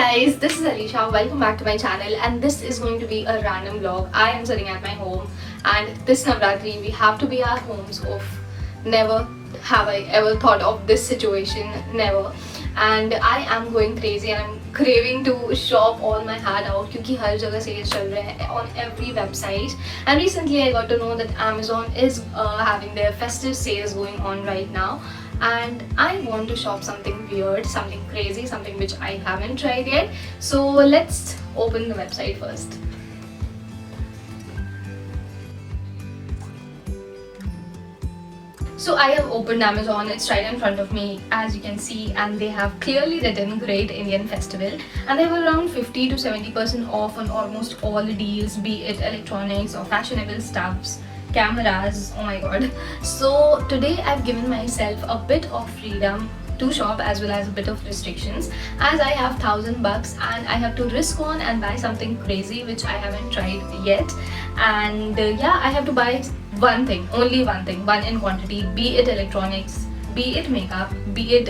guys, this is Alisha. Welcome back to my channel, and this is going to be a random vlog. I am sitting at my home, and this Navratri we have to be our homes off. Never have I ever thought of this situation, never. And I am going crazy and I'm craving to shop all my heart out क्योंकि हर जगह sales चल रहे हैं on every website. And recently I got to know that Amazon is having their festive sales going on right now. And I want to shop something weird, something crazy, something which I haven't tried yet. So let's open the website first. So I have opened Amazon, it's right in front of me as you can see, and they have clearly written Great Indian Festival, and they were around 50 to 70% off on almost all the deals, be it electronics or fashionable stuffs, cameras, oh my god. So today I've given myself a bit of freedom to shop as well as a bit of restrictions, as I have $1,000 and I have to risk on and buy something crazy which I haven't tried yet. And yeah, I have to buy one thing, only one thing, one in quantity, be it electronics, be it makeup, be it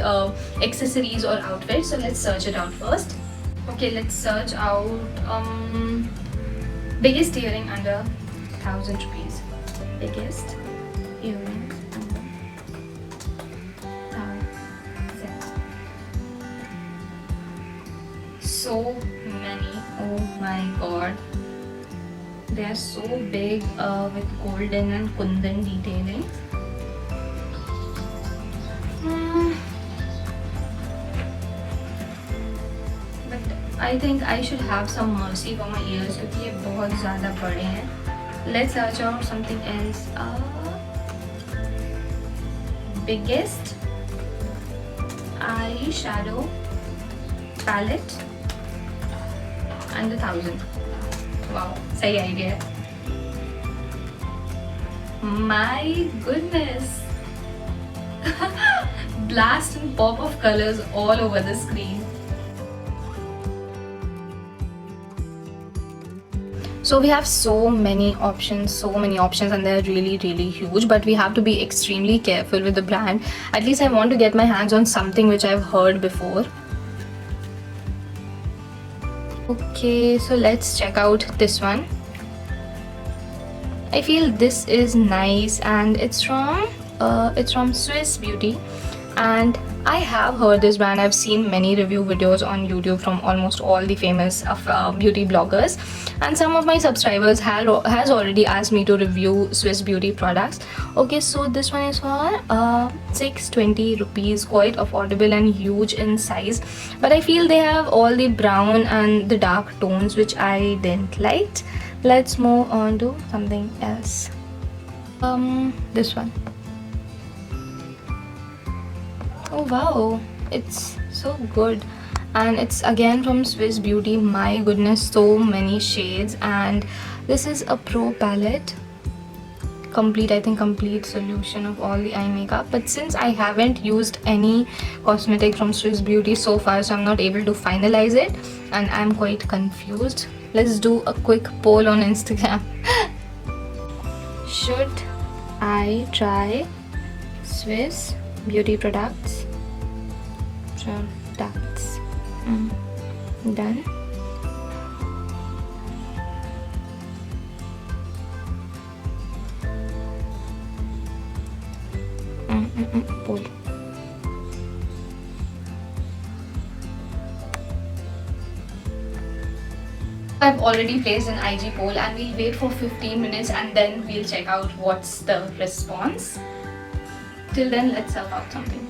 accessories or outfits. So let's search it out first. Okay, let's search out biggest earring under 1,000 rupees. Biggest earring under 1,000. So many, oh my god. They are so big with golden and kundan detailing. But I think I should have some mercy for my ears क्योंकि ये बहुत ज़्यादा बड़े हैं. Let's search out something else. Biggest eyeshadow palette under 1,000. Wow, सही idea. My goodness. Blast and pop of colors all over the screen. So we have so many options, and they're really huge, but we have to be extremely careful with the brand. At least I want to get my hands on something which I've heard before. Okay, so let's check out this one. I feel this is nice, and it's from Swiss Beauty, and I have heard this brand. I've seen many review videos on YouTube from almost all the famous beauty bloggers, and some of my subscribers has already asked me to review Swiss Beauty products. Okay, so this one is for 620 rupees, quite affordable and huge in size, but I feel they have all the brown and the dark tones which I didn't like. Let's move on to something else. This one. Oh wow, it's so good, and it's again from Swiss Beauty. My goodness, so many shades, and this is a pro palette. Complete solution of all the eye makeup, but since I haven't used any cosmetic from Swiss Beauty so far, so I'm not able to finalize it and I'm quite confused. Let's do a quick poll on Instagram. Should I try Swiss Beauty products? Done. Poll. I've already placed an IG poll, and we'll wait for 15 minutes and then we'll check out what's the response. Till then, let's serve out something.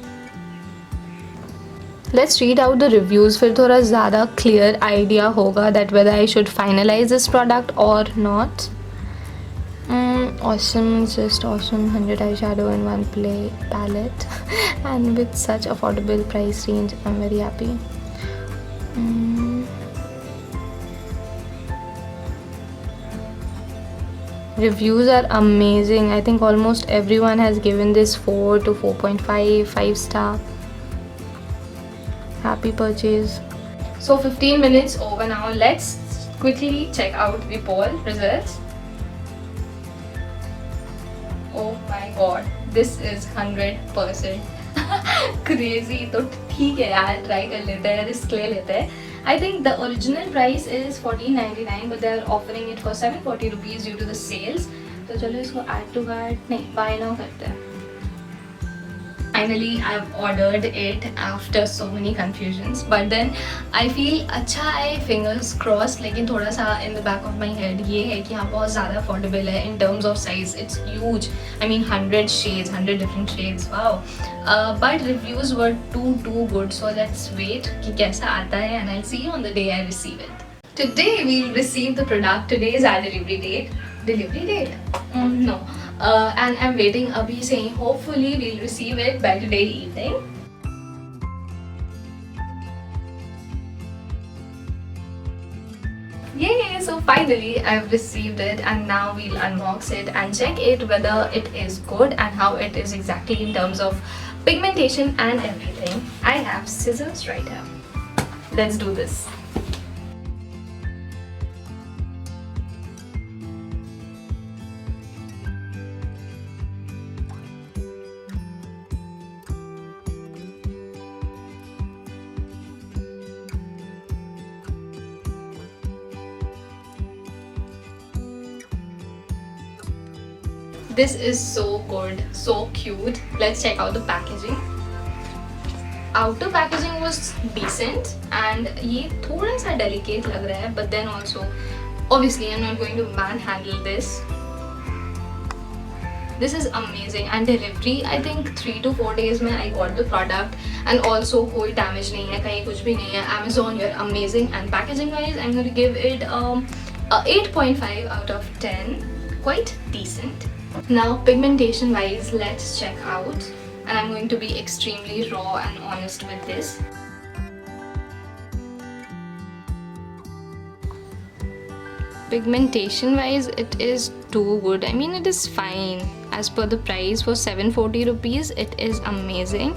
Let's read out the reviews. फिर थोड़ा ज़्यादा clear idea होगा that whether I should finalize this product or not. Awesome, just awesome. 100 eyeshadow in one palette and with such affordable price range, I'm very happy. Reviews are amazing. I think almost everyone has given this 4 to 4.5, 5 star. Happy purchase. So 15 minutes over now. Let's quickly check out the poll results. Oh my god, this is 100% crazy. तो ठीक है यार, try कर लेते हैं, risk ले लेते हैं. I think the original price is 14.99 but they are offering it for 740 rupees due to the sales. तो चलो इसको add to cart नहीं buy now करते हैं. Finally, I've ordered it after so many confusions. But then I feel अच्छा है, fingers crossed. लेकिन थोड़ा सा in the back of my head ये है कि हाँ बहुत ज़्यादा affordable है in terms of size. It's huge. I mean 100 shades, 100 different shades. Wow. But reviews were too good. So let's wait कि कैसा आता है and I'll see you on the day I receive it. Today we'll receive the product. Today is our delivery date. Delivery date? No. And I'm waiting abhi saying hopefully we'll receive it by today evening. Yay! So finally I've received it and now we'll unbox it and check it whether it is good and how it is exactly in terms of pigmentation and everything. I have scissors right here. Let's do this. This is so good, so cute. Let's check out the packaging. Outer packaging was decent and ये थोड़ा सा delicate लग रहा है, but then also obviously I'm not going to manhandle this. This is amazing and delivery I think 3 to 4 days में I got the product and also कोई damage नहीं है, कहीं कुछ भी नहीं है. Amazon, you're amazing. And packaging wise I'm going to give it a 8.5 out of 10. Quite decent. Now pigmentation wise, let's check out, and I'm going to be extremely raw and honest with this. Pigmentation wise, it is too good. I mean it is fine. As per the price for 740 rupees, it is amazing.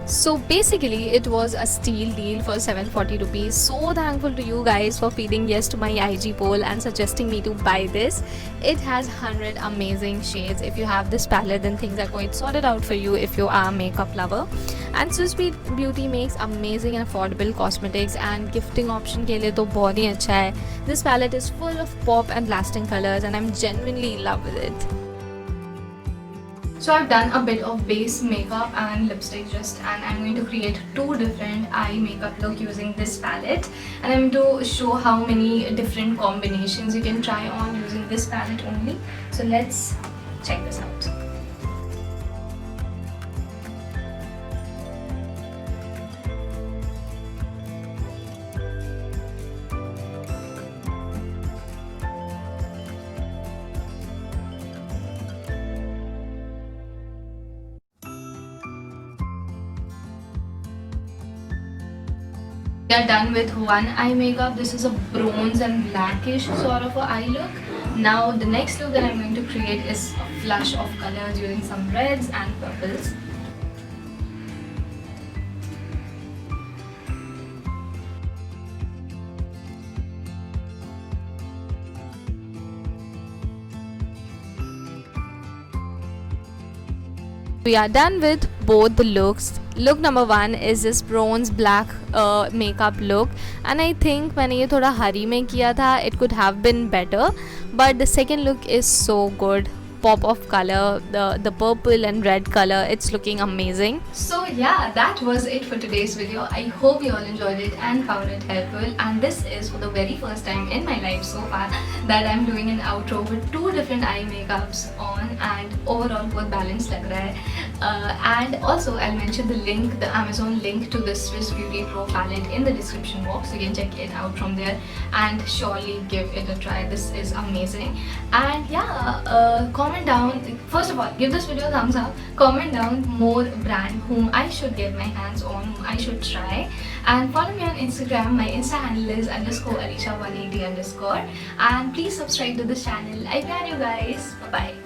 So basically it was a steal deal for 740 rupees. So thankful to you guys for feeding yes to my IG poll and suggesting me to buy this. It has 100 amazing shades. If you have this palette then things are quite sorted out for you if you are a makeup lover. And Swiss Beauty makes amazing and affordable cosmetics and gifting option के लिए तो बहुत ही अच्छा है. This palette is full of pop and lasting colors and I'm genuinely in love with it. So I've done a bit of base makeup and lipstick and I'm going to create 2 different eye makeup look using this palette, and I'm going to show how many different combinations you can try on using this palette only. So let's check this out. We are done with one eye makeup. This is a bronze and blackish sort of a eye look. Now the next look that I'm going to create is a flush of colors using some reds and purples. We are done with both the looks. Look number 1 is this bronze black makeup look, and I think मैंने ये थोड़ा हरी में किया था, it could have been better, but the second look is so good. Pop of color, the purple and red color, it's looking amazing. So yeah, that was it for today's video. I hope you all enjoyed it and found it helpful, and this is for the very first time in my life so far that I'm doing an outro with 2 different eye makeups on, and overall बहुत balanced लग रहा है. And also I'll mention the link, the Amazon link to the Swiss Beauty Pro palette in the description box, so you can check it out from there and surely give it a try. This is amazing. And yeah, comment down, first of all give this video a thumbs up, comment down more brand whom I should get my hands on, whom I should try, and follow me on Instagram. My Insta handle is _Alisha180_, and please subscribe to this channel. I love you guys. Bye bye.